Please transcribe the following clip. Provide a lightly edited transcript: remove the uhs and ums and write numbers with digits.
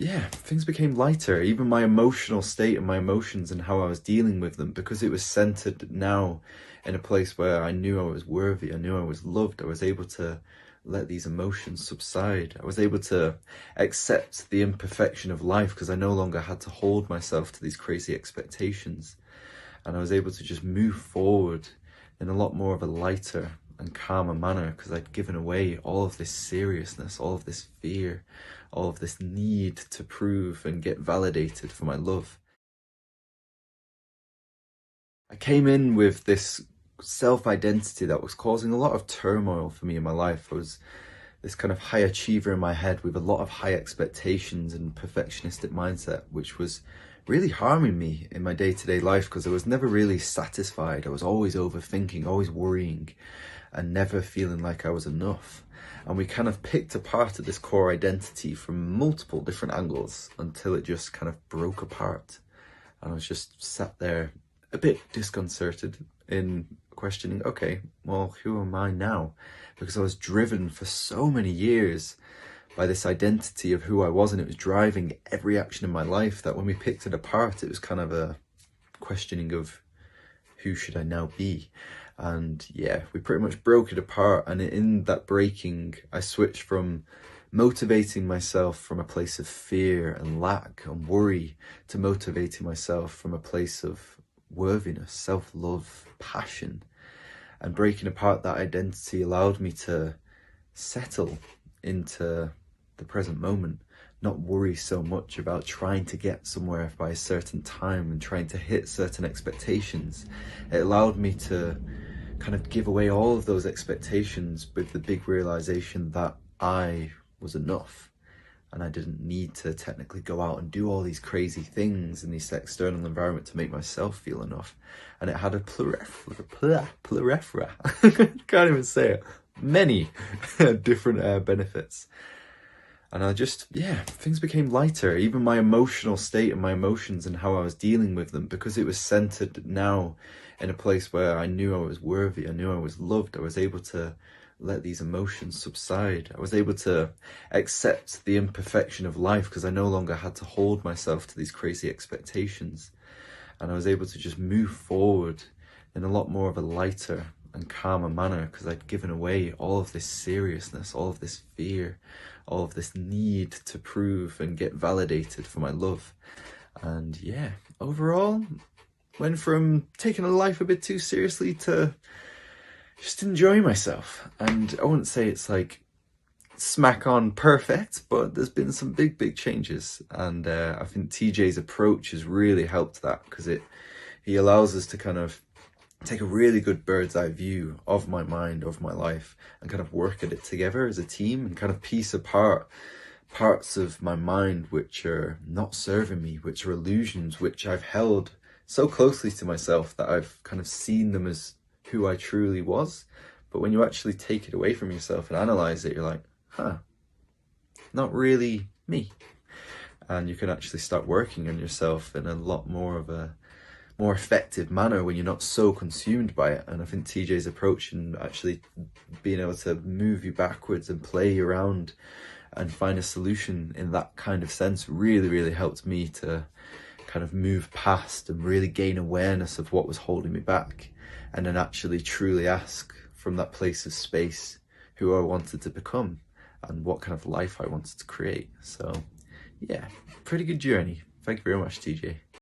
yeah, things became lighter. Even my emotional state and my emotions and how I was dealing with them, because it was centered now in a place where I knew I was worthy, I knew I was loved. I was able to let these emotions subside. I was able to accept the imperfection of life because I no longer had to hold myself to these crazy expectations. And I was able to just move forward in a lot more of a lighter and calmer manner because I'd given away all of this seriousness, all of this fear, all of this need to prove and get validated for my love. I came in with this self-identity that was causing a lot of turmoil for me in my life. I was this kind of high achiever in my head with a lot of high expectations and perfectionistic mindset, which was really harming me in my day-to-day life because I was never really satisfied. I was always overthinking, always worrying, and never feeling like I was enough. And we kind of picked apart at this core identity from multiple different angles until it just kind of broke apart. And I was just sat there a bit disconcerted in questioning, okay, well, who am I now? Because I was driven for so many years by this identity of who I was, and it was driving every action in my life, that when we picked it apart, it was kind of a questioning of who should I now be? And yeah, we pretty much broke it apart. And in that breaking, I switched from motivating myself from a place of fear and lack and worry to motivating myself from a place of worthiness, self-love, passion. And breaking apart that identity allowed me to settle into the present moment, not worry so much about trying to get somewhere by a certain time and trying to hit certain expectations. It allowed me to kind of give away all of those expectations with the big realization that I was enough and I didn't need to technically go out and do all these crazy things in this external environment to make myself feel enough. And it had a plethora, can't even say it, many different benefits. And I just, yeah, things became lighter. Even my emotional state and my emotions and how I was dealing with them, because it was centered now in a place where I knew I was worthy, I knew I was loved. I was able to let these emotions subside. I was able to accept the imperfection of life because I no longer had to hold myself to these crazy expectations. And I was able to just move forward in a lot more of a lighter and calmer manner because I'd given away all of this seriousness, all of this fear, all of this need to prove and get validated for my love. And yeah, overall, went from taking life a bit too seriously to just enjoying myself. And I wouldn't say it's like smack on perfect, but there's been some big changes. And I think TJ's approach has really helped that because he allows us to kind of take a really good bird's eye view of my mind, of my life, and kind of work at it together as a team and kind of piece apart parts of my mind which are not serving me, which are illusions, which I've held so closely to myself that I've kind of seen them as who I truly was. But when you actually take it away from yourself and analyze it, you're like, huh, not really me. And you can actually start working on yourself in a lot more of a more effective manner when you're not so consumed by it. And I think TJ's approach and actually being able to move you backwards and play around and find a solution in that kind of sense really helped me to kind of move past and really gain awareness of what was holding me back, and then actually truly ask from that place of space who I wanted to become and what kind of life I wanted to create. So yeah, pretty good journey. Thank you very much, TJ.